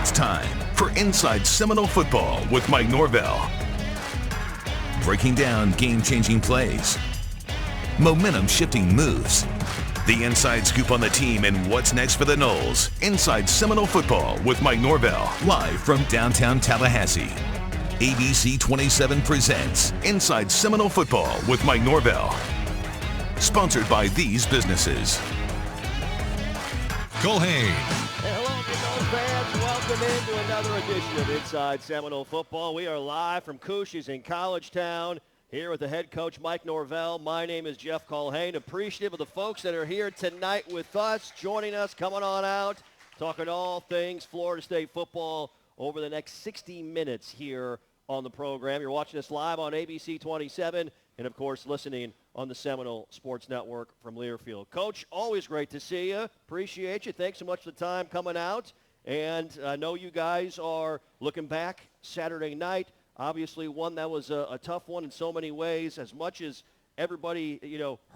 It's time for Inside Seminole Football with Mike Norvell. Breaking down game-changing plays, momentum-shifting moves, the inside scoop on the team and what's next for the Noles. Inside Seminole Football with Mike Norvell, live from downtown Tallahassee. ABC 27 presents Inside Seminole Football with Mike Norvell. Sponsored by these businesses. Culhane. Hello, Seminole fans. Welcome into another edition of Inside Seminole Football. We are live from Cousha's in College Town, here with the head coach, Mike Norvell. My name is Jeff Culhane. Appreciative of the folks that are here tonight with us, joining us, coming on out, talking all things Florida State football over the next 60 minutes here on the program. You're watching us live on ABC 27 and, of course, listening on the Seminole Sports Network from Learfield. Coach, always great to see you. Appreciate you. Thanks so much for the time coming out. And I know you guys are looking back Saturday night. Obviously, one that was a tough one in so many ways. As much as everybody,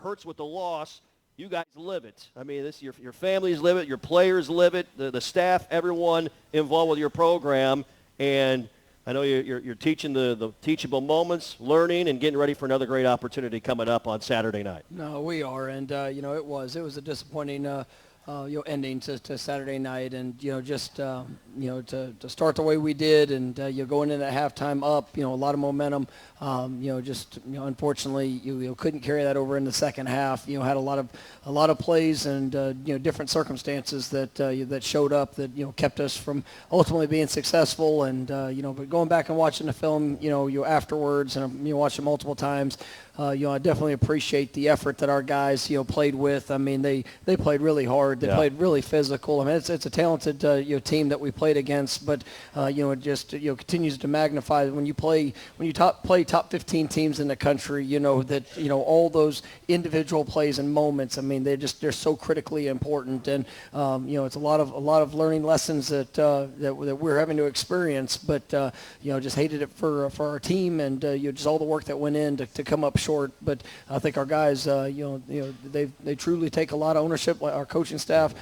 hurts with the loss, you guys live it. I mean, your families live it, your players live it, the staff, everyone involved with your program. And I know you're teaching the teachable moments, learning, and getting ready for another great opportunity coming up on Saturday night. No, we are, and it was a disappointing ending to Saturday night, and to start the way we did, and going into that halftime up, a lot of momentum. Unfortunately, you couldn't carry that over in the second half. Had a lot of plays and different circumstances that showed up that kept us from ultimately being successful. And but going back and watching the film, afterwards, and watched it multiple times. I definitely appreciate the effort that our guys, played with. I mean, they played really hard. They played really physical. I mean, it's a talented, team that we played against, but, it just, continues to magnify when you play top 15 teams in the country, that, all those individual plays and moments, I mean, they're so critically important. And, it's a lot of learning lessons that we're having to experience, but, just hated it for our team and, just all the work that went in to come up short. But I think our guys, they truly take a lot of ownership. Our coaching staff,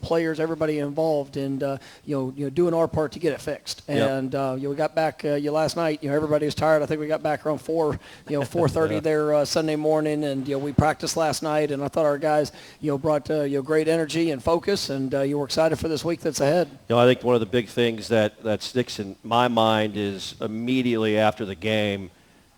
players, everybody involved, and doing our part to get it fixed. And we got back last night. Everybody was tired. I think we got back around 4:30 there Sunday morning, and we practiced last night. And I thought our guys, brought great energy and focus, and we're excited for this week that's ahead. I think one of the big things that sticks in my mind is immediately after the game,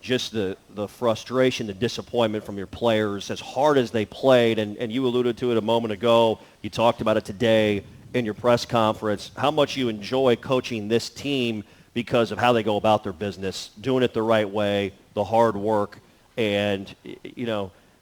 just the frustration, the disappointment from your players, as hard as they played, and you alluded to it a moment ago, you talked about it today in your press conference, how much you enjoy coaching this team because of how they go about their business, doing it the right way, the hard work, and,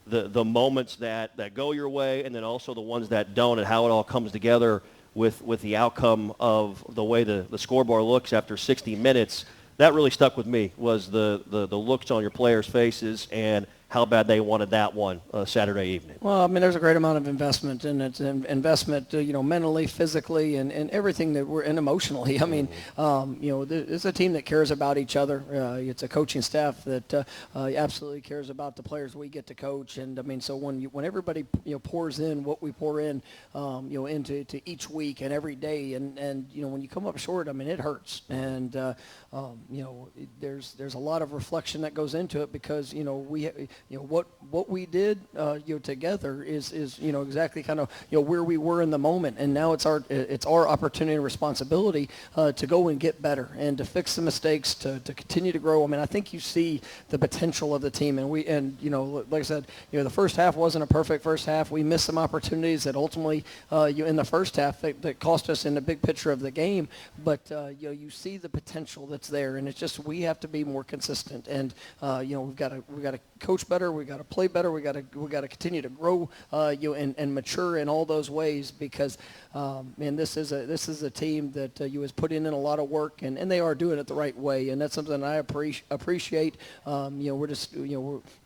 the moments that go your way, and then also the ones that don't, and how it all comes together with the outcome of the way the scoreboard looks after 60 minutes. That really stuck with me, was the looks on your players' faces and how bad they wanted that one Saturday evening. Well, I mean, there's a great amount of investment, and it's an investment, mentally, physically, and everything that we're in emotionally. I mean, it's a team that cares about each other. It's a coaching staff that absolutely cares about the players we get to coach. And I mean, so when everybody pours in what we pour in, into each week and every day, and when you come up short, I mean, it hurts. And there's a lot of reflection that goes into it because what we did together is exactly kind of where we were in the moment, and now it's our opportunity and responsibility to go and get better and to fix the mistakes, to continue to grow. I mean, I think you see the potential of the team, and like I said, the first half wasn't a perfect first half. We missed some opportunities that ultimately in the first half that cost us in the big picture of the game, but you see the potential that's there, and it's just we have to be more consistent, and we've got to coach better, we got to play better, we got to continue to grow and mature in all those ways, because this is a team that has put in a lot of work, and they are doing it the right way, and that's something I appreciate.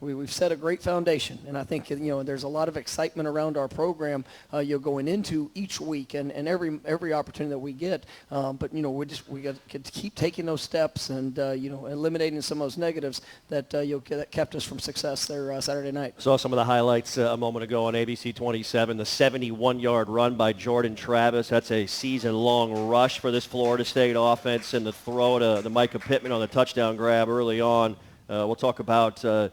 We've set a great foundation, and I think there's a lot of excitement around our program going into each week and every opportunity that we get, but we got to keep taking those steps and eliminating some of those negatives that kept us from success. success there Saturday night. Saw some of the highlights a moment ago on ABC 27, the 71-yard run by Jordan Travis. That's a season-long rush for this Florida State offense, and the throw to Micah Pittman on the touchdown grab early on. We'll talk about the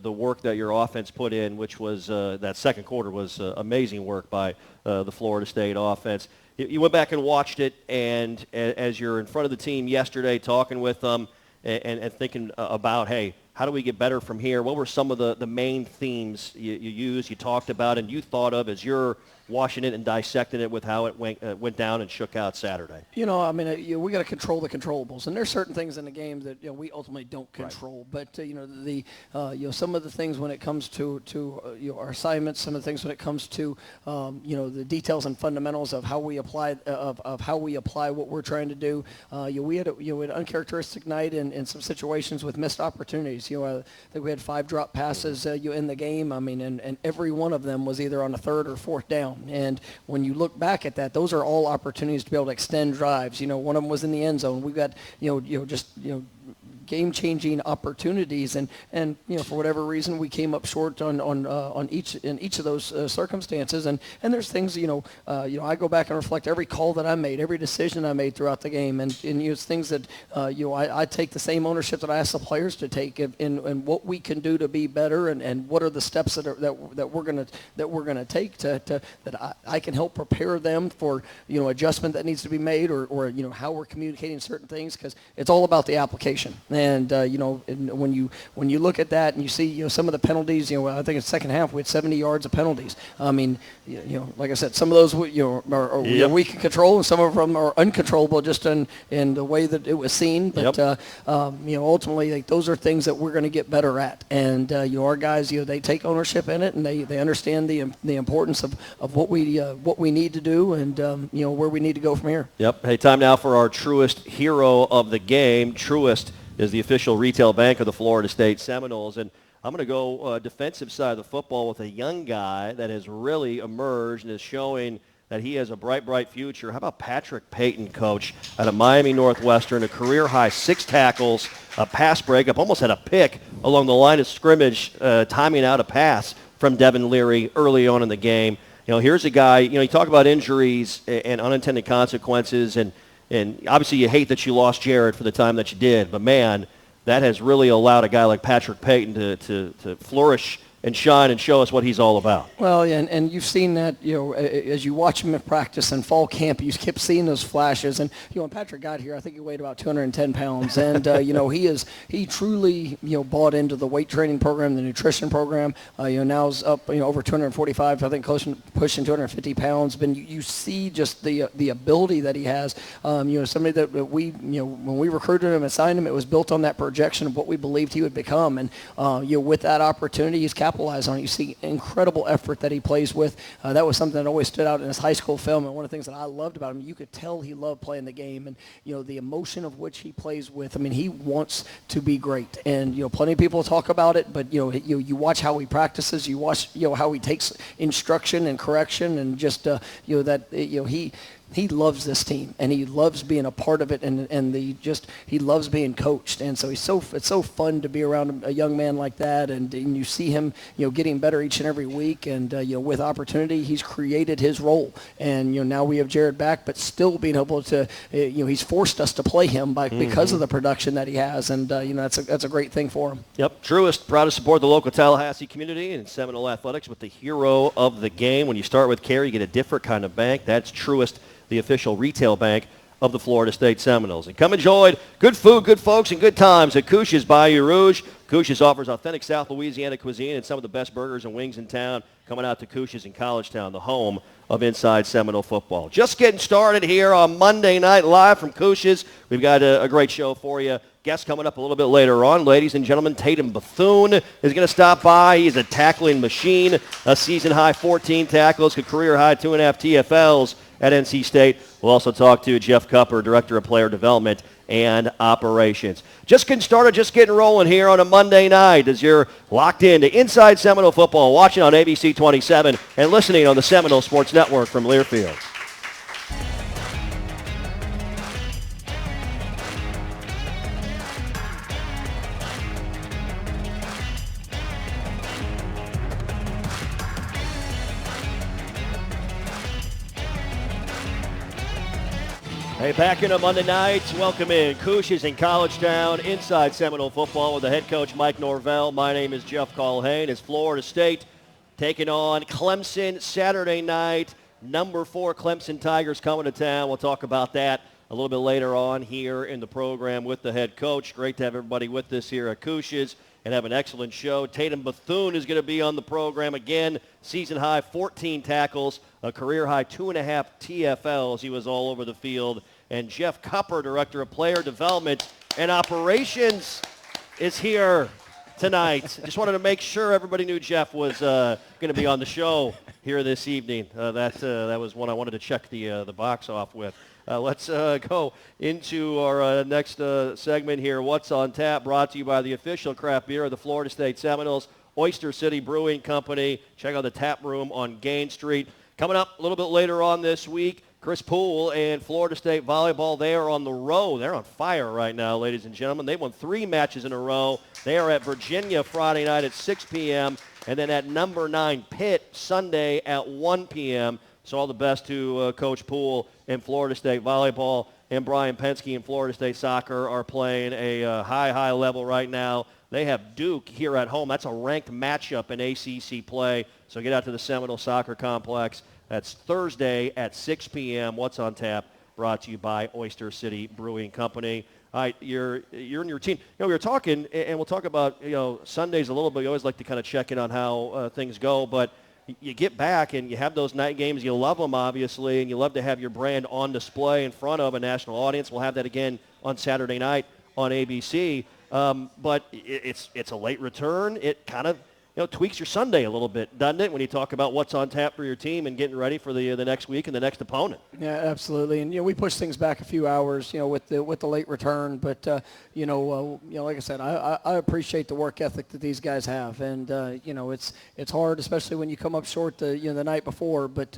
work that your offense put in, which was that second quarter was amazing work by the Florida State offense. You went back and watched it, and as you're in front of the team yesterday talking with them and thinking about, hey, how do we get better from here? What were some of the main themes you used, you talked about, and you thought of as you're watching it and dissecting it with how it went down and shook out Saturday? We got to control the controllables, and there's certain things in the game that we ultimately don't control. Right. But some of the things when it comes to our assignments, some of the things when it comes to the details and fundamentals of how we apply what we're trying to do. We had an uncharacteristic night in some situations with missed opportunities. I think we had 5 drop passes in the game. And every one of them was either on a third or fourth down. And when you look back at that, those are all opportunities to be able to extend drives. One of them was in the end zone. We've got, game-changing opportunities, and for whatever reason we came up short on each of those circumstances, and there's things I go back and reflect every call that I made, every decision I made throughout the game, and it's things that I take the same ownership that I ask the players to take in what we can do to be better, and what are the steps that we're gonna take that I can help prepare them for adjustment that needs to be made, or how we're communicating certain things, because it's all about the application. And when you look at that and you see some of the penalties, I think in the second half we had 70 yards of penalties. Like I said, some of those we can control, and some of them are uncontrollable just in the way that it was seen. But ultimately, those are things that we're going to get better at. And our guys, they take ownership in it, and they understand the importance of what we need to do, and where we need to go from here. Yep. Hey, time now for our Truist hero of the game. Truist is the official retail bank of the Florida State Seminoles. And I'm going to go defensive side of the football with a young guy that has really emerged and is showing that he has a bright, bright future. How about Patrick Payton, coach, out of Miami Northwestern, a career-high 6 tackles, a pass breakup, almost had a pick along the line of scrimmage, timing out a pass from Devin Leary early on in the game. Here's a guy, you talk about injuries and unintended consequences, and obviously you hate that you lost Jared for the time that you did, but man, that has really allowed a guy like Patrick Payton to flourish and shine and show us what he's all about. Well, yeah, and you've seen that, as you watch him in practice and fall camp, you kept seeing those flashes. And, when Patrick got here, I think he weighed about 210 pounds. And, he truly, bought into the weight training program, the nutrition program. Now is up, over 245, I think pushing 250 pounds. But you see just the ability that he has. Somebody that we, when we recruited him and signed him, it was built on that projection of what we believed he would become. And, with that opportunity, he's capitalize on it. You see incredible effort that he plays with. That was something that always stood out in his high school film, and one of the things that I loved about him, you could tell he loved playing the game, and the emotion of which he plays with. he wants to be great, and plenty of people talk about it, but you watch how he practices, you watch how he takes instruction and correction, and just he loves this team, and he loves being a part of it, and he loves being coached, and so it's so fun to be around a young man like that, and you see him getting better each and every week, and with opportunity he's created his role, and now we have Jared back, but still being able to he's forced us to play him because of the production that he has, and that's a great thing for him. Yep, Truist, proud to support the local Tallahassee community and Seminole athletics with the hero of the game. When you start with care, you get a different kind of bank. That's Truist, the official retail bank of the Florida State Seminoles. And come enjoy good food, good folks, and good times at Couche's Bayou Rouge. Couche's offers authentic South Louisiana cuisine and some of the best burgers and wings in town. Coming out to Couche's in College Town, the home of Inside Seminole football. Just getting started here on Monday night live from Couche's. We've got a great show for you. Guest coming up a little bit later on. Ladies and gentlemen, Tatum Bethune is going to stop by. He's a tackling machine, a season-high 14 tackles, a career-high 2.5 TFLs at NC State. We'll also talk to Jeff Cupper, Director of Player Development and Operations. Just getting started, just getting rolling here on a Monday night as you're locked into Inside Seminole Football, watching on ABC 27 and listening on the Seminole Sports Network from Learfield. Hey, back in a Monday night. Welcome in. Cousha's in College Town, inside Seminole football with the head coach Mike Norvell. My name is Jeff Colhane. It's Florida State taking on Clemson Saturday night. Number 4 Clemson Tigers coming to town. We'll talk about that a little bit later on here in the program with the head coach. Great to have everybody with us here at Cousha's and have an excellent show. Tatum Bethune is going to be on the program again. Season high 14 tackles, a career high 2.5 TFLs. He was all over the field. And Jeff Cupper, Director of Player Development and Operations, is here tonight. Just wanted to make sure everybody knew Jeff was going to be on the show here this evening. That was one I wanted to check the box off with. Let's go into our next segment here. What's on Tap, brought to you by the official craft beer of the Florida State Seminoles, Oyster City Brewing Company. Check out the tap room on Gain Street. Coming up a little bit later on this week, Chris Poole and Florida State Volleyball, they are on the road. They're on fire right now, ladies and gentlemen. They won 3 matches in a row. They are at Virginia Friday night at 6 p.m. and then at number 9 Pitt Sunday at 1 p.m. So all the best to Coach Poole and Florida State Volleyball, and Brian Penske and Florida State Soccer are playing a high level right now. They have Duke here at home. That's a ranked matchup in ACC play. So get out to the Seminole Soccer Complex. That's Thursday at 6 p.m. What's on Tap, brought to you by Oyster City Brewing Company. All right, you're in your team. We were talking, and we'll talk about Sundays a little bit. You always like to kind of check in on how things go, but you get back and you have those night games. You love them, obviously, and you love to have your brand on display in front of a national audience. We'll have that again on Saturday night on ABC. But it's a late return. It kind of tweaks your Sunday a little bit, doesn't it, when you talk about what's on tap for your team and getting ready for the next week and the next opponent? Yeah, absolutely. And we push things back a few hours, with the late return. But like I said, I appreciate the work ethic that these guys have, and it's hard, especially when you come up short the night before. But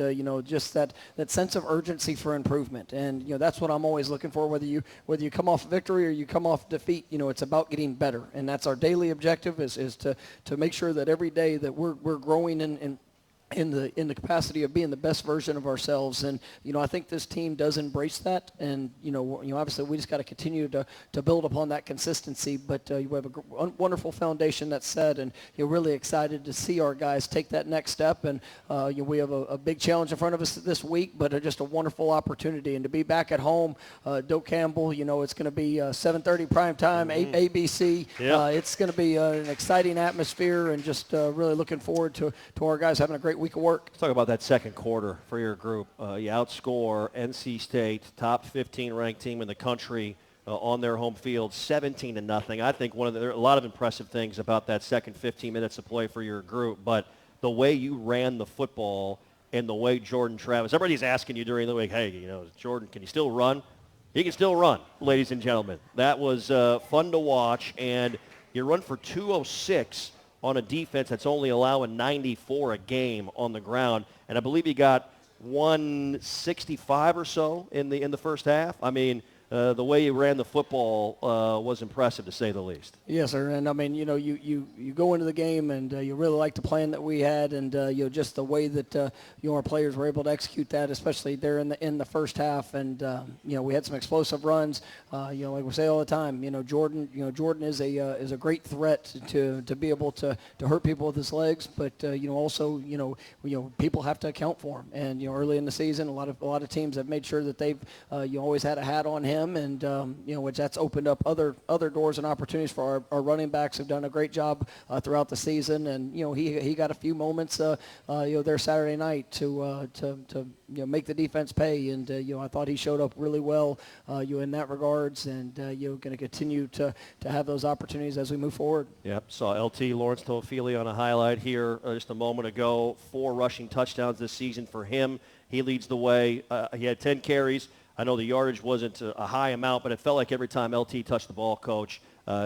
just that sense of urgency for improvement, and that's what I'm always looking for. Whether you come off victory or you come off defeat, it's about getting better, and that's our daily objective is to make sure that every day that we're growing in the capacity of being the best version of ourselves. And I think this team does embrace that, and obviously we just got to continue to build upon that consistency. But we have a wonderful foundation that's set, and you're really excited to see our guys take that next step. And we have a big challenge in front of us this week, but just a wonderful opportunity. And to be back at home, Doak Campbell, it's going to be 7:30 prime time, ABC. Yeah. It's going to be an exciting atmosphere, and just really looking forward to our guys having a great week of work. Let's talk about that second quarter for your group. You outscore NC State, top 15 ranked team in the country, on their home field, 17-0. I think there are a lot of impressive things about that second 15 minutes of play for your group, but the way you ran the football and the way Jordan Travis, everybody's asking you during the week, hey, Jordan, can you still run? He can still run, ladies and gentlemen. That was fun to watch, and you run for 206 on a defense that's only allowing 94 a game on the ground. And I believe he got 165 or so in the first half. I mean, the way you ran the football was impressive, to say the least. Yes, sir. And I mean, you go into the game, and you really like the plan that we had, and just the way that our players were able to execute that, especially there in the first half. And we had some explosive runs. Like we say all the time, Jordan is a great threat to be able to hurt people with his legs, but also people have to account for him. And early in the season, a lot of teams have made sure that they've always had a hat on him. And which that's opened up other doors and opportunities for our running backs, who've done a great job throughout the season. And he got a few moments there Saturday night to make the defense pay. And I thought he showed up really well in that regards, and going to continue to have those opportunities as we move forward. Yep, saw LT Lawrence Toafili on a highlight here just a moment ago. 4 rushing touchdowns this season for him. He leads the way. He had 10 carries. I know the yardage wasn't a high amount, but it felt like every time LT touched the ball, Coach,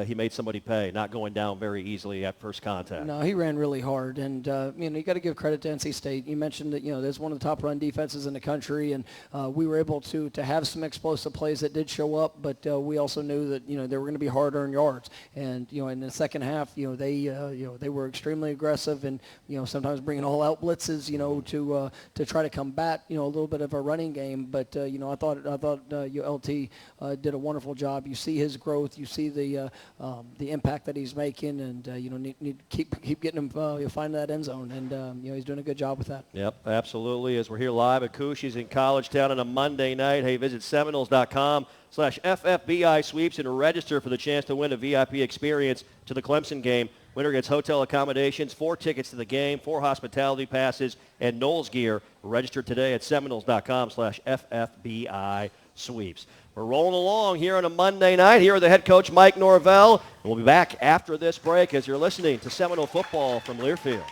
he made somebody pay, not going down very easily at first contact. No, he ran really hard, and you got to give credit to NC State. You mentioned that there's one of the top run defenses in the country, and we were able to have some explosive plays that did show up, but we also knew that they were going to be hard earned yards, and in the second half, they were extremely aggressive, and sometimes bringing all out blitzes, to try to combat a little bit of a running game, but I thought LT did a wonderful job. You see his growth, you see the impact that he's making, and need to keep getting him find that end zone, and he's doing a good job with that. Yep, absolutely. As we're here live at Cooshie's in College Town on a Monday night, hey, visit Seminoles.com/FFBI sweeps and register for the chance to win a VIP experience to the Clemson game. Winner gets hotel accommodations, 4 tickets to the game, 4 hospitality passes, and Knowles gear. Register today at Seminoles.com/FFBI sweeps. We're rolling along here on a Monday night here with the head coach Mike Norvell. And we'll be back after this break as you're listening to Seminole football from Learfield.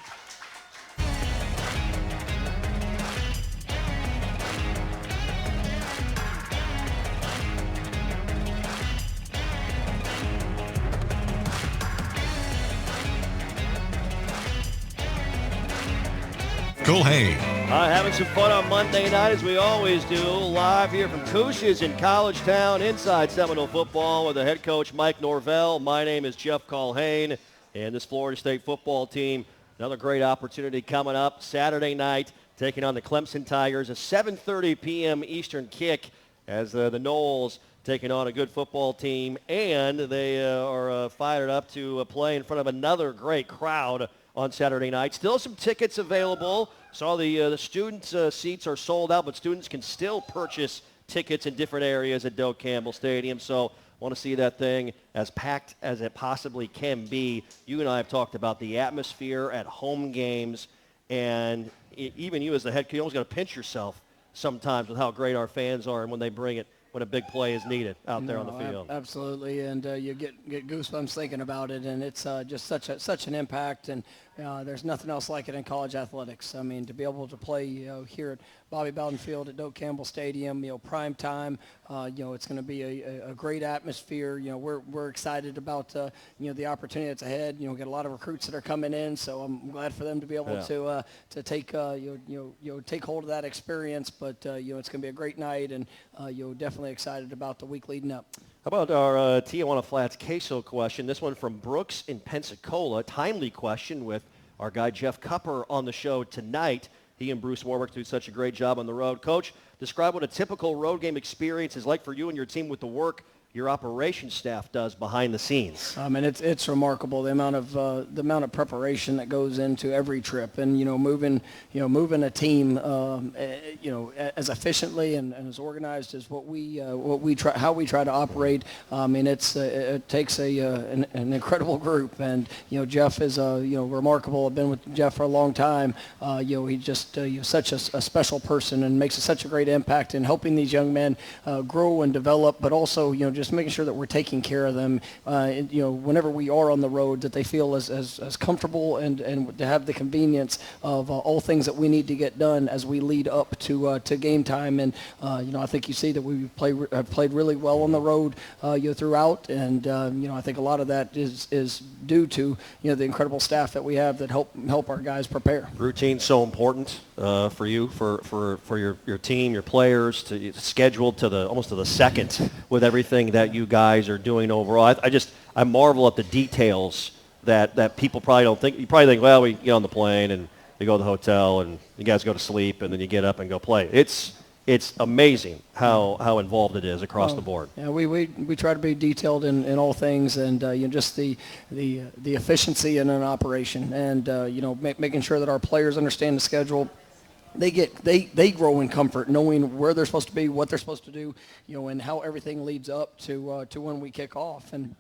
Culhane. Having some fun on Monday night as we always do, live here from Cooshie's in College Town inside Seminole football with the head coach Mike Norvell. My name is Jeff Culhane, and this Florida State football team, another great opportunity coming up Saturday night, taking on the Clemson Tigers, a 7:30 p.m. Eastern kick as the Noles taking on a good football team, and they are fired up to play in front of another great crowd on Saturday night. Still some tickets available. Saw the student seats are sold out, but students can still purchase tickets in different areas at Doak Campbell Stadium. So want to see that thing as packed as it possibly can be. You and I have talked about the atmosphere at home games, and even you as the head coach, you almost got to pinch yourself sometimes with how great our fans are and when they bring it, when a big play is needed out there on the field. Absolutely, and you get goosebumps thinking about it, and it's just such an impact, and there's nothing else like it in college athletics. I mean, to be able to play here at Bobby Bowden Field at Doak Campbell Stadium, prime time, it's going to be a great atmosphere. We're excited about the opportunity that's ahead. Get a lot of recruits that are coming in, so I'm glad for them to be able to take take hold of that experience. But it's going to be a great night, and definitely excited about the week leading up. How about our Tijuana Flats queso question? This one from Brooks in Pensacola. Timely question with our guy Jeff Cupper on the show tonight. He and Bruce Warwick do such a great job on the road. Coach, describe what a typical road game experience is like for you and your team with the work your operations staff does behind the scenes. I mean, it's remarkable the amount of preparation that goes into every trip, and moving a team as efficiently and as organized as what we try, how we try to operate. I mean, it takes an incredible group, and Jeff is remarkable. I've been with Jeff for a long time. He's just such a special person and makes such a great impact in helping these young men grow and develop, but also just making sure that we're taking care of them, whenever we are on the road, that they feel as comfortable and to have the convenience of all things that we need to get done as we lead up to game time. And I think you see that we have played really well on the road throughout, and I think a lot of that is due to the incredible staff that we have that help our guys prepare. Routine's so important for you, for your team, your players, to scheduled to almost to the second with everything that you guys are doing overall. I marvel at the details that people probably don't think. You probably think, well, we get on the plane and we go to the hotel and you guys go to sleep and then you get up and go play. It's amazing how involved it is across the board. Yeah, we try to be detailed in all things, and just the efficiency in an operation, and making sure that our players understand the schedule. They grow in comfort knowing where they're supposed to be, what they're supposed to do, and how everything leads up to when we kick off. And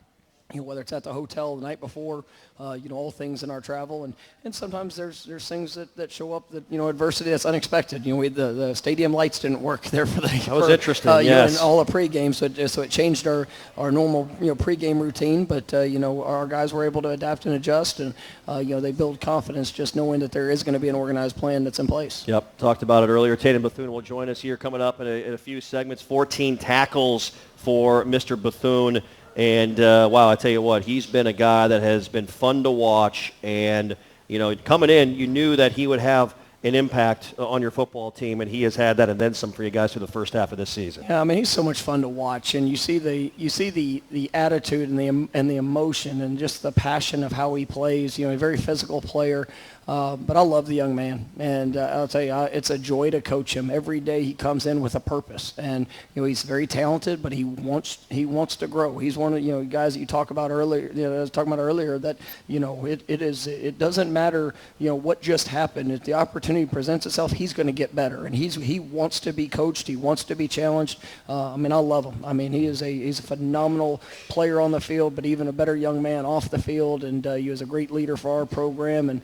whether it's at the hotel the night before, all things in our travel, and sometimes there's things that show up that adversity that's unexpected. The stadium lights didn't work there for that was interesting. Yes, in all the pregame, so it changed our normal pregame routine. But our guys were able to adapt and adjust, and they build confidence just knowing that there is going to be an organized plan that's in place. Yep, talked about it earlier. Tatum Bethune will join us here coming up in a few segments. 14 tackles for Mr. Bethune. And, wow, I tell you what, he's been a guy that has been fun to watch. And, you know, coming in, you knew that he would have an impact on your football team, and he has had that and then some for you guys through the first half of this season. Yeah, I mean, he's so much fun to watch, and you see the attitude and the emotion and just the passion of how he plays. You know, a very physical player. But I love the young man, and I'll tell you, it's a joy to coach him. Every day he comes in with a purpose, and you know he's very talented, but he wants to grow. He's one of guys that you talk about earlier. You know, I was talking about earlier that it doesn't matter what just happened. If the opportunity presents itself, he's going to get better, and he wants to be coached. He wants to be challenged. I mean, I love him. I mean, he's a phenomenal player on the field, but even a better young man off the field, and he was a great leader for our program, and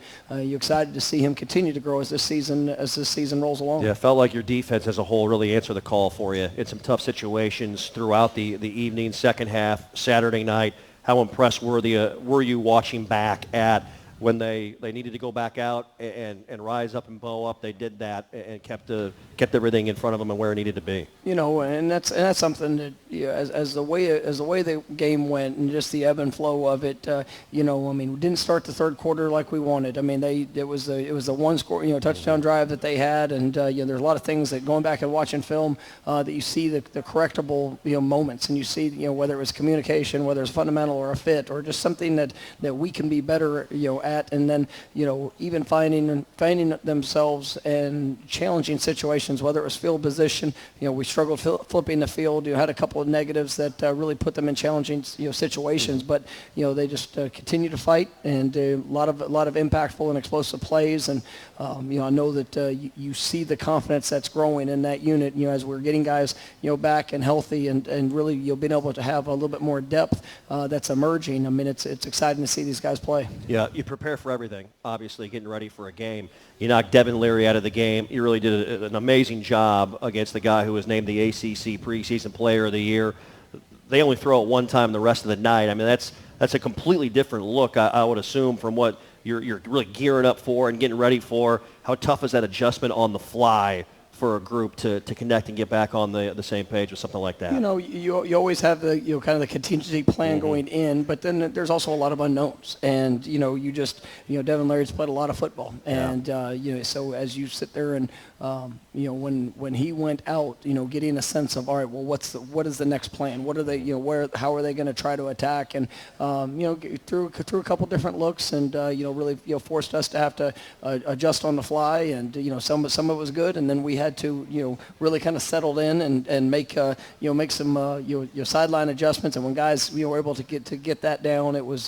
you're excited to see him continue to grow as this season rolls along. Yeah, it felt like your defense as a whole really answered the call for you in some tough situations throughout the evening, second half, Saturday night. How impressed were you watching back at when they needed to go back out and rise up and bow up? They did that and kept everything in front of them and where it needed to be. You know, and that's something that as the way the game went and just the ebb and flow of it. I mean, we didn't start the third quarter like we wanted. I mean, it was the one score touchdown drive that they had, and there's a lot of things that going back and watching film that you see the correctable moments, and you see whether it was communication, whether it's fundamental or a fit or just something that we can be better at, and then even finding themselves in challenging situations, whether it was field position. We struggled flipping the field. Had a couple of negatives that really put them in challenging situations, but they just continue to fight, and a lot of impactful and explosive plays, and I know that you see the confidence that's growing in that unit as we're getting guys back and healthy, and really being able to have a little bit more depth that's emerging. I mean, it's exciting to see these guys play. Yeah, you prepare for everything, obviously, getting ready for a game. You knocked Devin Leary out of the game. You really did an amazing job against the guy who was named the ACC preseason player of the year. They only throw it one time the rest of the night. I mean, that's a completely different look, I would assume, from what you're really gearing up for and getting ready for. How tough is that adjustment on the fly for a group to connect and get back on the same page with something like that? You always have the kind of the contingency plan going in, but then there's also a lot of unknowns, and Devin Leary's played a lot of football, and so as you sit there and when he went out, getting a sense of, all right, well, what is the next plan? What are they, how are they going to try to attack? And through a couple different looks, and really forced us to have to adjust on the fly, and some of it was good, and then we had to really kind of settle in and make some sideline adjustments, and when guys were able to get that down, it was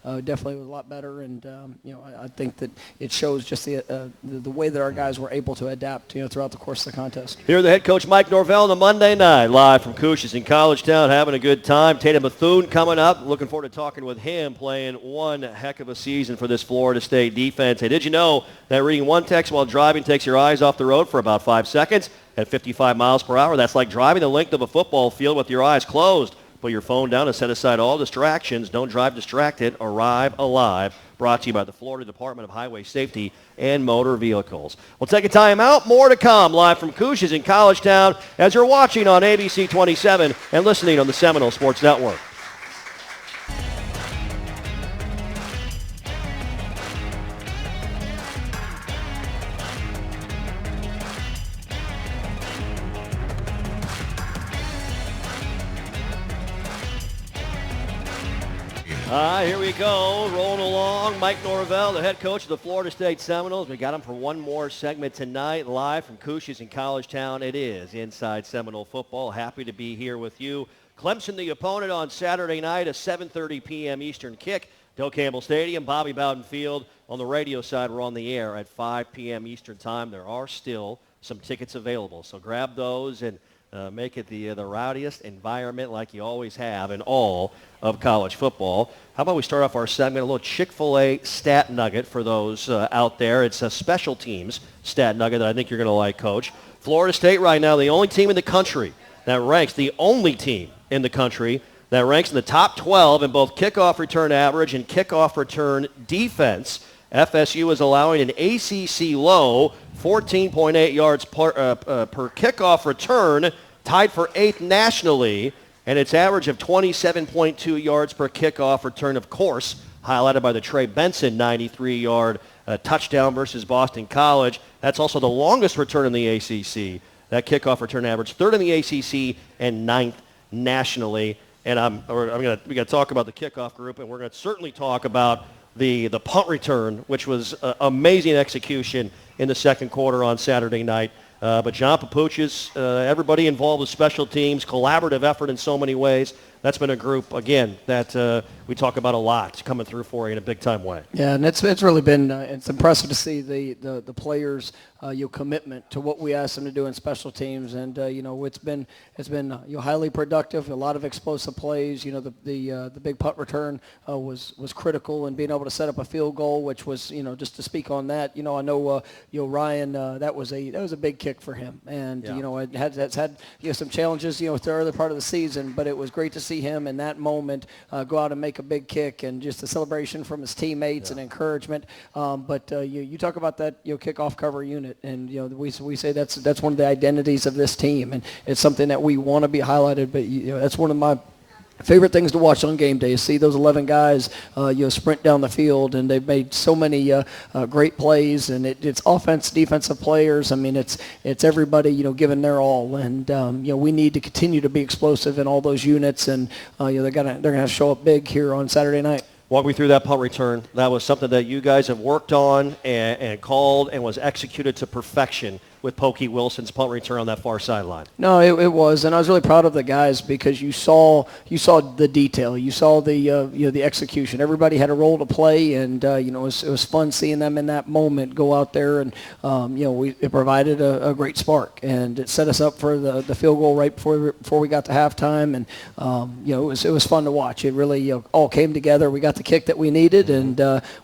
definitely a lot better, and I think that it shows just the way that our guys were able to adapt throughout the course of the contest. Here, the head coach Mike Norvell on the Monday night, live from Cousha's in College Town, having a good time. Tatum Bethune coming up. Looking forward to talking with him, playing one heck of a season for this Florida State defense. Hey, did you know that reading one text while driving takes your eyes off the road for about 5 seconds? At 55 miles per hour, that's like driving the length of a football field with your eyes closed. Put your phone down and set aside all distractions. Don't drive distracted. Arrive alive. Brought to you by the Florida Department of Highway Safety and Motor Vehicles. We'll take a time out. More to come live from Cousha's in College Town as you're watching on ABC 27 and listening on the Seminole Sports Network. Here we go, rolling along. Mike Norvell, the head coach of the Florida State Seminoles. We got him for one more segment tonight, live from Cousha's in College Town. It is Inside Seminole Football. Happy to be here with you. Clemson, the opponent on Saturday night, a 7:30 p.m. Eastern kick. Del Campbell Stadium, Bobby Bowden Field. On the radio side, we're on the air at 5 p.m. Eastern time. There are still some tickets available, so grab those and make it the rowdiest environment like you always have in all of college football. How about we start off our segment, a little Chick-fil-A stat nugget for those out there. It's a special teams stat nugget that I think you're going to like, Coach. Florida State right now, the only team in the country that ranks, the only team in the country that ranks in the top 12 in both kickoff return average and kickoff return defense. FSU is allowing an ACC low 14.8 yards per kickoff return, tied for 8th nationally. and its average of 27.2 yards per kickoff return, of course, highlighted by the Trey Benson 93-yard touchdown versus Boston College. That's also the longest return in the ACC. That kickoff return average, third in the ACC and ninth nationally. And we got to talk about the kickoff group, and we're going to certainly talk about the punt return, which was amazing execution in the second quarter on Saturday night. But John Papuchis, everybody involved with special teams, collaborative effort in so many ways. That's been a group, again, that we talk about a lot, coming through for you in a big-time way. Yeah, and it's really been it's impressive to see the players' commitment to what we asked them to do in special teams, and it's been highly productive. A lot of explosive plays. The big punt return was critical, and being able to set up a field goal, which was just to speak on that. I know Ryan, that was a big kick for him, and it has had some challenges with the early part of the season, but it was great to see him in that moment go out and make a big kick, and just a celebration from his teammates and encouragement. But you talk about that kickoff cover unit, and we say that's one of the identities of this team, and it's something that we want to be highlighted. But that's one of my favorite things to watch on game day is see those 11 guys sprint down the field, and they've made so many great plays, and it's offense, defensive players. I mean, it's everybody giving their all, and we need to continue to be explosive in all those units, and they're gonna have to show up big here on Saturday night. Walk me through that punt return. That was something that you guys have worked on and called and was executed to perfection with Pokey Wilson's punt return on that far sideline. No, it was, and I was really proud of the guys because you saw the detail, you saw the execution. Everybody had a role to play, and it was fun seeing them in that moment go out there, and it provided a great spark, and it set us up for the field goal right before we got to halftime, and it was fun to watch. It really all came together. We got the kick that we needed, and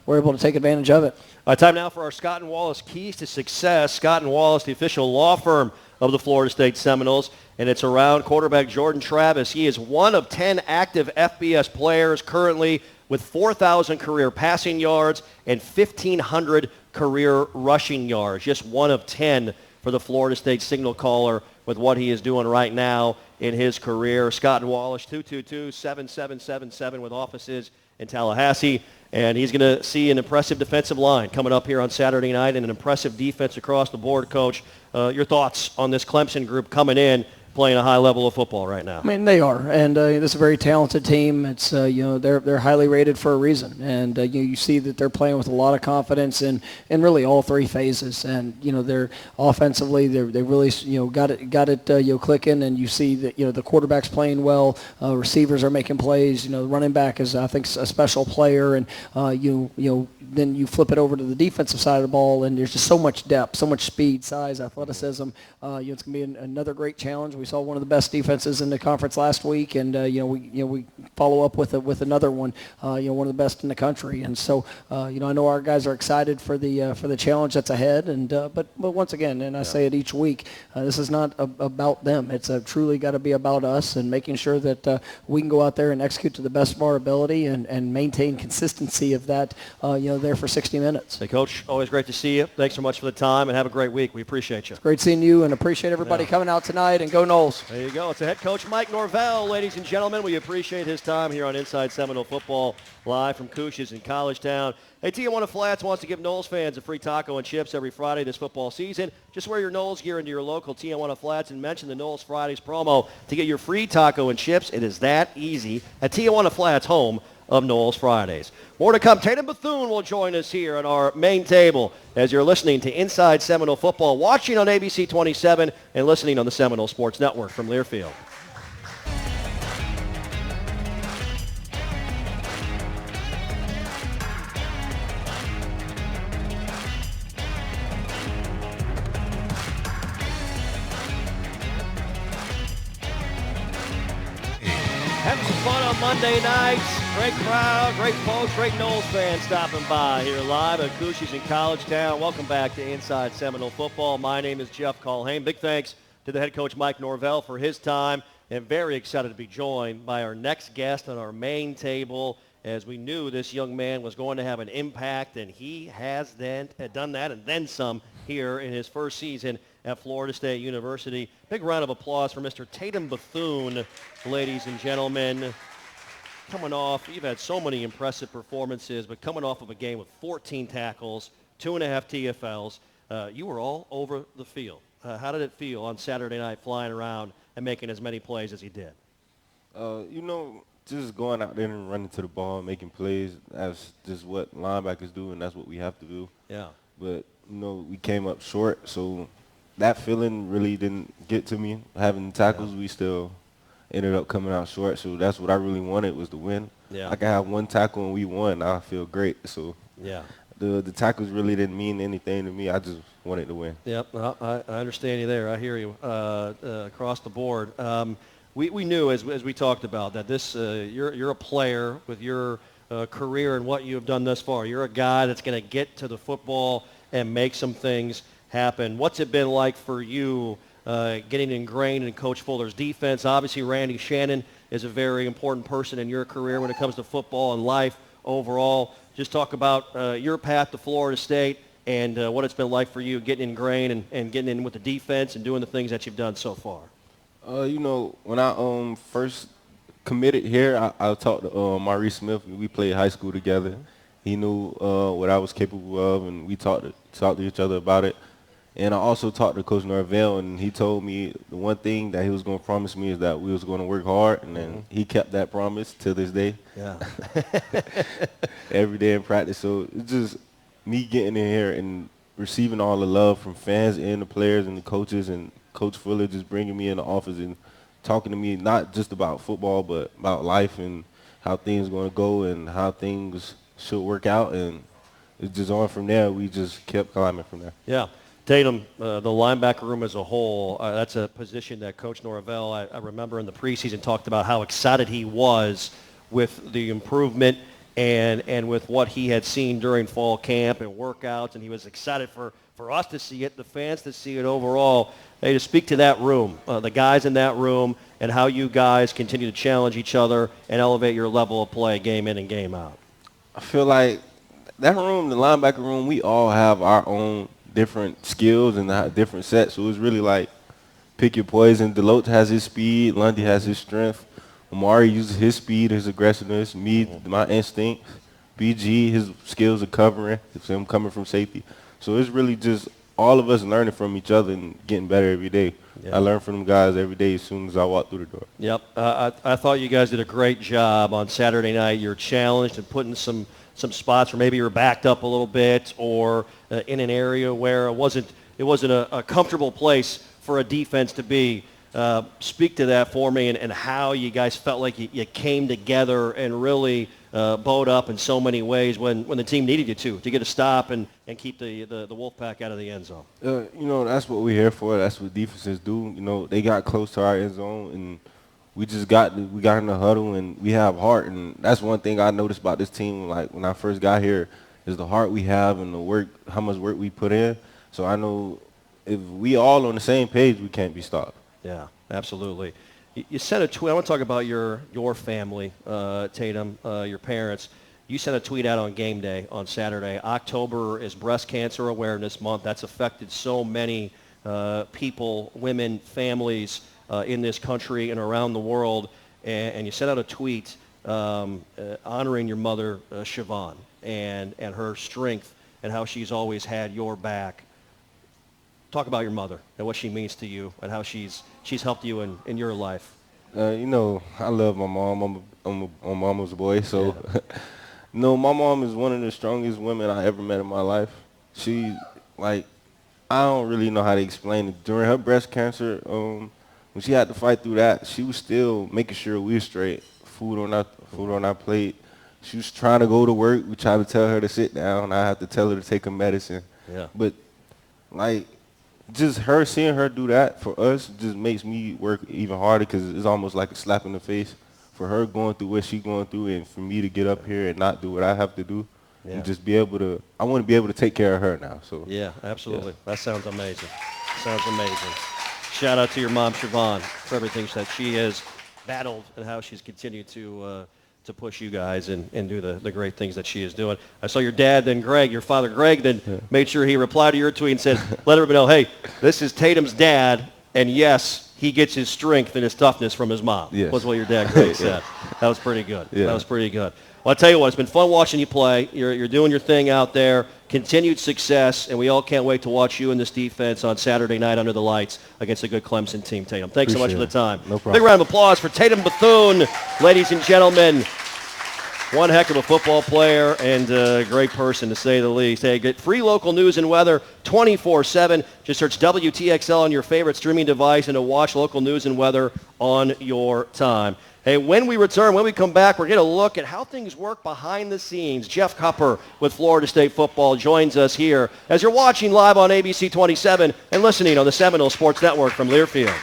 we're able to take advantage of it. Time now for our Scott & Wallace Keys to Success. Scott & Wallace, the official law firm of the Florida State Seminoles, and it's around quarterback Jordan Travis. He is one of 10 active FBS players currently with 4,000 career passing yards and 1,500 career rushing yards. Just one of 10 for the Florida State signal caller with what he is doing right now in his career. Scott & Wallace, 222-7777 with offices in Tallahassee. And he's going to see an impressive defensive line coming up here on Saturday night and an impressive defense across the board. Coach, your thoughts on this Clemson group coming in, playing a high level of football right now? I mean, they are, and this is a very talented team. It's they're highly rated for a reason, and you see that they're playing with a lot of confidence in really all three phases. And they're offensively, they really got it clicking, and you see that the quarterback's playing well, receivers are making plays. The running back is, I think, a special player, and then you flip it over to the defensive side of the ball, and there's just so much depth, so much speed, size, athleticism. It's going to be another great challenge. We saw one of the best defenses in the conference last week, and we follow up with another one. One of the best in the country, and so I know our guys are excited for the challenge that's ahead. And but once again, and I say it each week, this is not about them. It's truly got to be about us and making sure that we can go out there and execute to the best of our ability and maintain consistency of that. There for 60 minutes. Hey, Coach, always great to see you. Thanks so much for the time, and have a great week. We appreciate you. It's great seeing you, and appreciate everybody coming out tonight, and go Noles. There you go. It's the head coach, Mike Norvell, ladies and gentlemen. We appreciate his time here on Inside Seminole Football, live from Cooshes in College Town. Hey, Tijuana Flats wants to give Noles fans a free taco and chips every Friday this football season. Just wear your Noles gear into your local Tijuana Flats and mention the Noles Fridays promo to get your free taco and chips. It is that easy at Tijuana Flats, home of Noles Fridays. More to come. Tatum Bethune will join us here at our main table as you're listening to Inside Seminole Football, watching on ABC 27 and listening on the Seminole Sports Network from Learfield. Having some fun on Monday nights. Great crowd, great folks, great Noles fans stopping by here live at Cooshes in College Town. Welcome back to Inside Seminole Football. My name is Jeff Colhane. Big thanks to the head coach Mike Norvell for his time, and very excited to be joined by our next guest on our main table, as we knew this young man was going to have an impact, and he has done that and then some here in his first season at Florida State University. Big round of applause for Mr. Tatum Bethune, ladies and gentlemen. Coming off, you've had so many impressive performances, but coming off of a game with 14 tackles, 2.5 TFLs, you were all over the field. How did it feel on Saturday night flying around and making as many plays as you did? Just going out there and running to the ball, making plays, that's just what linebackers do, and that's what we have to do. Yeah. But, we came up short, so that feeling really didn't get to me. Having tackles, we still ended up coming out short, so that's what I really wanted was to win. Yeah. I can have one tackle and we won. I feel great. So yeah, the tackles really didn't mean anything to me. I just wanted to win. Yep, I understand you there. I hear you across the board. We knew as we talked about that this you're a player with your career and what you have done thus far. You're a guy that's going to get to the football and make some things happen. What's it been like for you getting ingrained in Coach Fuller's defense? Obviously, Randy Shannon is a very important person in your career when it comes to football and life overall. Just talk about your path to Florida State and what it's been like for you getting ingrained and getting in with the defense and doing the things that you've done so far. When I first committed here, I talked to Maurice Smith. We played high school together. He knew what I was capable of, and we talked to each other about it. And I also talked to Coach Norvell, and he told me the one thing that he was going to promise me is that we was going to work hard, and then he kept that promise to this day. Yeah. Every day in practice. So it's just me getting in here and receiving all the love from fans and the players and the coaches, and Coach Fuller just bringing me in the office and talking to me not just about football but about life and how things going to go and how things should work out. And it's just on from there. We just kept climbing from there. Yeah. Tatum, the linebacker room as a whole, that's a position that Coach Norvell, I remember in the preseason, talked about how excited he was with the improvement and with what he had seen during fall camp and workouts, and he was excited for us to see it, the fans to see it overall. Hey, to speak to that room, the guys in that room, and how you guys continue to challenge each other and elevate your level of play game in and game out. I feel like that room, the linebacker room, we all have our own different skills and different sets. So it's really like pick your poison. Deloach has his speed. Lundy has his strength. Amari uses his speed, his aggressiveness. Me, my instinct. BG, his skills of covering. It's him coming from safety. So it's really just all of us learning from each other and getting better every day. Yeah. I learn from them guys every day as soon as I walk through the door. Yep. I thought you guys did a great job on Saturday night. You're challenged and putting some spots where maybe you were backed up a little bit or in an area where it wasn't a comfortable place for a defense to be. Speak to that for me and how you guys felt like you came together and really bowed up in so many ways when the team needed you to get a stop and keep the Wolfpack out of the end zone. That's what we're here for. That's what defenses do. They got close to our end zone, and we got in the huddle, and we have heart. And that's one thing I noticed about this team, like when I first got here, is the heart we have and the work, how much work we put in. So I know if we all on the same page, we can't be stopped. Yeah, absolutely. You sent a tweet. I want to talk about your family, Tatum, your parents. You sent a tweet out on game day on Saturday. October is Breast Cancer Awareness Month. That's affected so many people, women, families in this country and around the world. And you sent out a tweet honoring your mother, Siobhan, and her strength and how she's always had your back. Talk about your mother and what she means to you and how she's helped you in your life. I love my mom. I'm a mama's boy. So, yeah. My mom is one of the strongest women I ever met in my life. She, I don't really know how to explain it. During her breast cancer, when she had to fight through that, she was still making sure we were straight, food on our plate. She was trying to go to work. We tried to tell her to sit down. I had to tell her to take her medicine. Yeah. But, just seeing her do that for us just makes me work even harder because it's almost like a slap in the face for her going through what she's going through and for me to get up here and not do what I have to do and just be able to – I want to be able to take care of her now. So yeah, absolutely. Yeah. That sounds amazing. Shout out to your mom, Siobhan, for everything that she has battled and how she's continued to to push you guys and do the great things that she is doing. I saw your dad, then Greg, your father Greg, then made sure he replied to your tweet and said, let everybody know, hey, this is Tatum's dad, and yes, he gets his strength and his toughness from his mom. Yes. Was what your dad Greg said. That was pretty good. Yeah. That was pretty good. Well, I'll tell you what, it's been fun watching you play. You're doing your thing out there. Continued success, and we all can't wait to watch you in this defense on Saturday night under the lights against a good Clemson team, Tatum. Thanks so much for the time. No problem. Big round of applause for Tatum Bethune, ladies and gentlemen. One heck of a football player and a great person, to say the least. Hey, get free local news and weather 24/7. Just search WTXL on your favorite streaming device and to watch local news and weather on your time. Hey, when we come back, we're going to look at how things work behind the scenes. Jeff Cupper with Florida State football joins us here as you're watching live on ABC 27 and listening on the Seminole Sports Network from Learfield.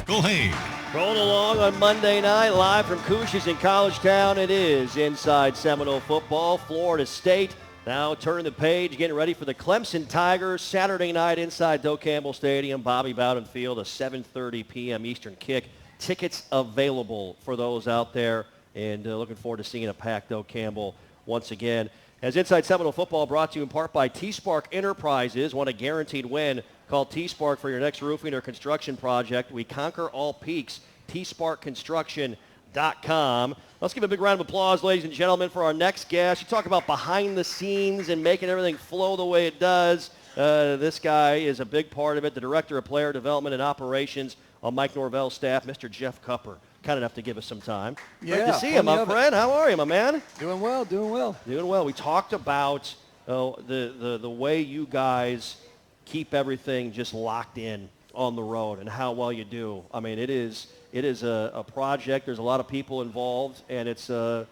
Go Hay. Rolling along on Monday night, live from Cousha's in College Town. It is Inside Seminole Football. Florida State now turning the page, getting ready for the Clemson Tigers. Saturday night inside Doak Campbell Stadium, Bobby Bowden Field, a 7:30 p.m. Eastern kick. Tickets available for those out there, and looking forward to seeing a packed Doak Campbell once again. As Inside Seminole Football brought to you in part by T-Spark Enterprises. Want a guaranteed win? Call T-Spark for your next roofing or construction project. We conquer all peaks. TSparkConstruction.com. Let's give a big round of applause, ladies and gentlemen, for our next guest. You talk about behind the scenes and making everything flow the way it does. This guy is a big part of it. The Director of Player Development and Operations on Mike Norvell's staff, Mr. Jeff Cupper. Kind enough to give us some time. Yeah, great to see you, my friend. How are you, my man? Doing well, doing well. Doing well. We talked about the way you guys keep everything just locked in on the road and how well you do. I mean, it is a project. There's a lot of people involved, and it's a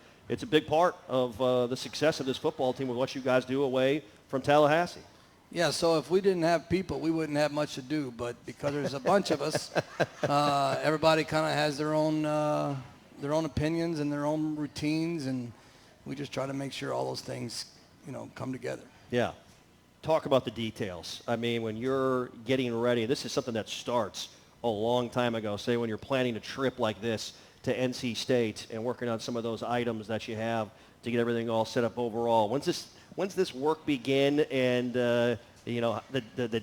big part of the success of this football team with what you guys do away from Tallahassee. Yeah, so if we didn't have people, we wouldn't have much to do. But because there's a bunch of us, everybody kind of has their own opinions and their own routines, and we just try to make sure all those things, come together. Yeah. Talk about the details. I mean, when you're getting ready, this is something that starts a long time ago. Say when you're planning a trip like this to NC State and working on some of those items that you have to get everything all set up overall. When's this work begin, and the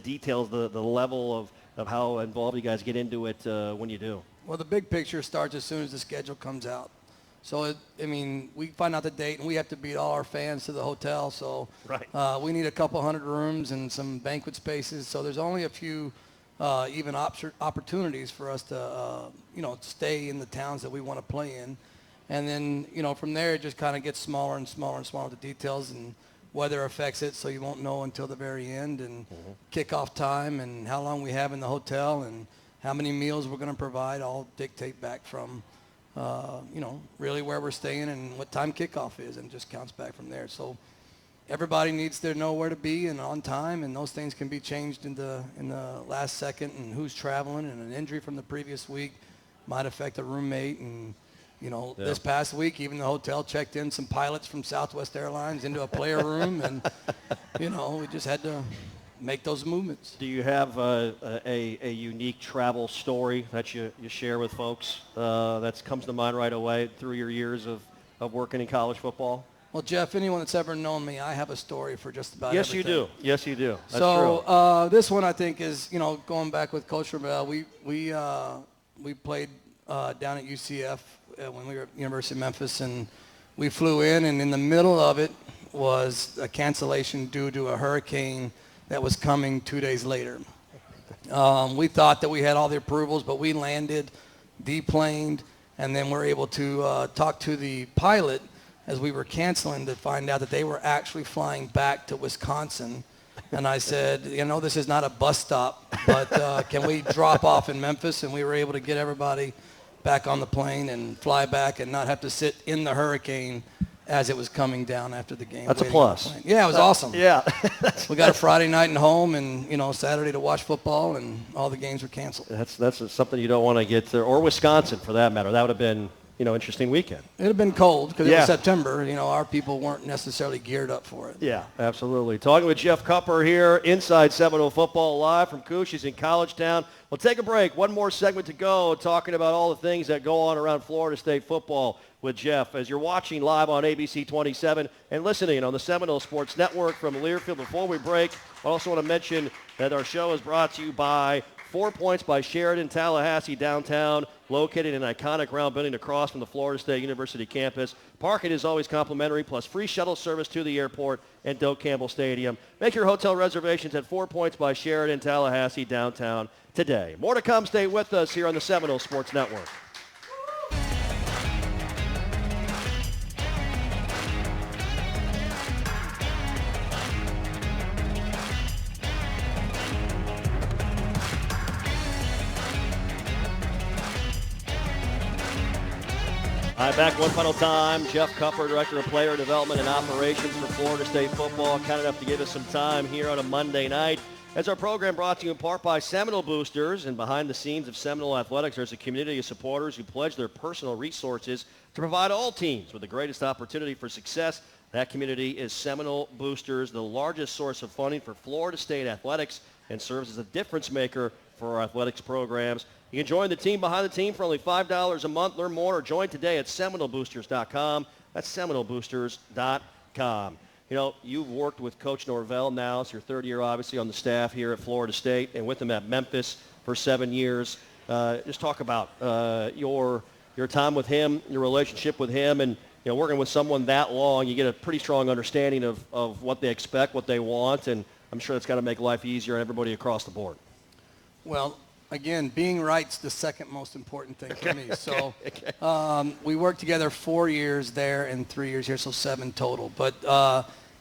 details, the level of how involved you guys get into it when you do? Well, the big picture starts as soon as the schedule comes out. So, we find out the date, and we have to beat all our fans to the hotel. So right. We need a couple hundred rooms and some banquet spaces. So there's only a few even opportunities for us to, stay in the towns that we want to play in. And then, from there, it just kind of gets smaller and smaller and smaller, the details, and weather affects it, so you won't know until the very end, and kickoff time and how long we have in the hotel and how many meals we're going to provide all dictate back from really where we're staying and what time kickoff is, and just counts back from there. So everybody needs to know where to be and on time, and those things can be changed in the last second, and who's traveling, and an injury from the previous week might affect a roommate. And this past week, even the hotel checked in some pilots from Southwest Airlines into a player room, and we just had to make those movements. Do you have a unique travel story that you share with folks that comes to mind right away through your years of working in college football? Well, Jeff, anyone that's ever known me, I have a story for just about yes, everything. You do. Yes, you do. That's so true. This one I think is, going back with Coach Norvell, we played down at UCF when we were at University of Memphis, and we flew in, and in the middle of it was a cancellation due to a hurricane that was coming 2 days later. We thought that we had all the approvals, but we landed, deplaned, and then we're able to talk to the pilot as we were canceling to find out that they were actually flying back to Wisconsin. And I said, this is not a bus stop, but can we drop off in Memphis? And we were able to get everybody back on the plane and fly back and not have to sit in the hurricane as it was coming down after the game. That's a plus. Yeah, it was awesome. Yeah. We got a Friday night and home, and Saturday to watch football, and all the games were canceled. That's something you don't want to get there, or Wisconsin for that matter. That would have been interesting weekend. It had been cold because it Yeah. was September. Our people weren't necessarily geared up for it. Yeah, absolutely. Talking with Jeff Cupper here, Inside Seminole Football, live from Coos in College Town. We'll take a break. One more segment to go, talking about all the things that go on around Florida State football with Jeff. As you're watching live on ABC 27 and listening on the Seminole Sports Network from Learfield. Before we break, I also want to mention that our show is brought to you by 4 Points by Sheridan, Tallahassee downtown, located in an iconic round building across from the Florida State University campus. Parking is always complimentary, plus free shuttle service to the airport and Doak Campbell Stadium. Make your hotel reservations at 4 Points by Sheridan, Tallahassee downtown today. More to come. Stay with us here on the Seminole Sports Network. All right, back one final time. Jeff Cupper, Director of Player Development and Operations for Florida State Football, kind enough to give us some time here on a Monday night. As our program brought to you in part by Seminole Boosters, and behind the scenes of Seminole Athletics, there's a community of supporters who pledge their personal resources to provide all teams with the greatest opportunity for success. That community is Seminole Boosters, the largest source of funding for Florida State athletics, and serves as a difference maker for our athletics programs. You can join the team behind the team for only $5 a month. Learn more or join today at SeminoleBoosters.com. That's SeminoleBoosters.com. You've worked with Coach Norvell now. It's your third year, obviously, on the staff here at Florida State, and with him at Memphis for 7 years. Just talk about your time with him, your relationship with him, and working with someone that long, you get a pretty strong understanding of what they expect, what they want, and I'm sure it's got to make life easier on everybody across the board. Well, again, being right's the second most important thing for me. So we worked together 4 years there and 3 years here, so 7 total. But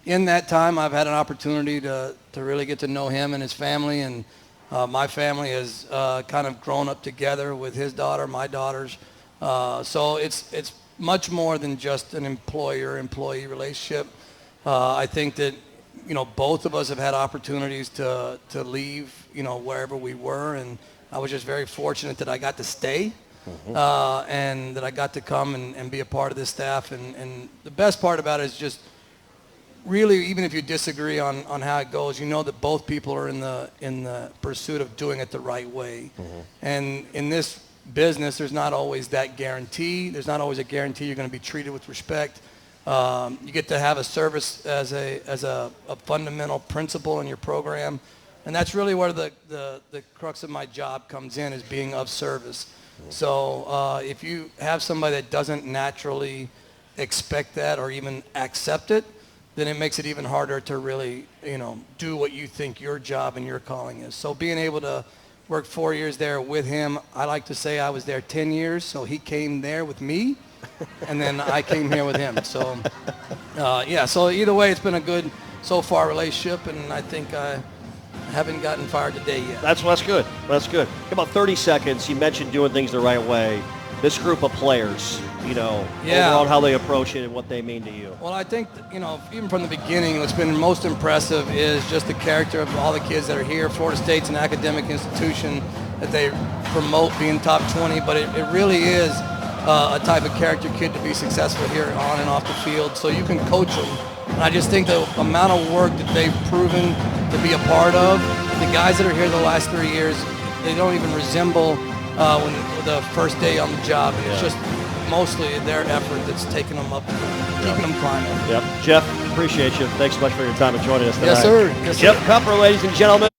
in that time, I've had an opportunity to really get to know him and his family, and my family has kind of grown up together with his daughter, my daughters. So it's much more than just an employer-employee relationship. I think that both of us have had opportunities to leave, wherever we were, and I was just very fortunate that I got to stay, and that I got to come and be a part of this staff. And the best part about it is just really, even if you disagree on how it goes, that both people are in the pursuit of doing it the right way. And in this business, there's not always that guarantee. There's not always a guarantee you're going to be treated with respect. You get to have a service as a fundamental principle in your program, and that's really where the crux of my job comes in, is being of service. So if you have somebody that doesn't naturally expect that or even accept it, then it makes it even harder to really do what you think your job and your calling is. So being able to work 4 years there with him, I like to say I was there 10 years, so he came there with me. And then I came here with him. So, so either way, it's been a good, so far, relationship, and I think I haven't gotten fired today yet. That's good. That's good. About 30 seconds, you mentioned doing things the right way. This group of players, overall how they approach it and what they mean to you. Well, I think, even from the beginning, what's been most impressive is just the character of all the kids that are here. Florida State's an academic institution that they promote being top 20, but it really is a type of character kid to be successful here on and off the field, so you can coach them. And I just think the amount of work that they've proven to be a part of, the guys that are here the last 3 years, they don't even resemble when the first day on the job. And it's just mostly their effort that's taking them up, keeping them climbing. Yep. Jeff, appreciate you. Thanks so much for your time and joining us tonight. Yes, sir. Jeff Cupper, ladies and gentlemen.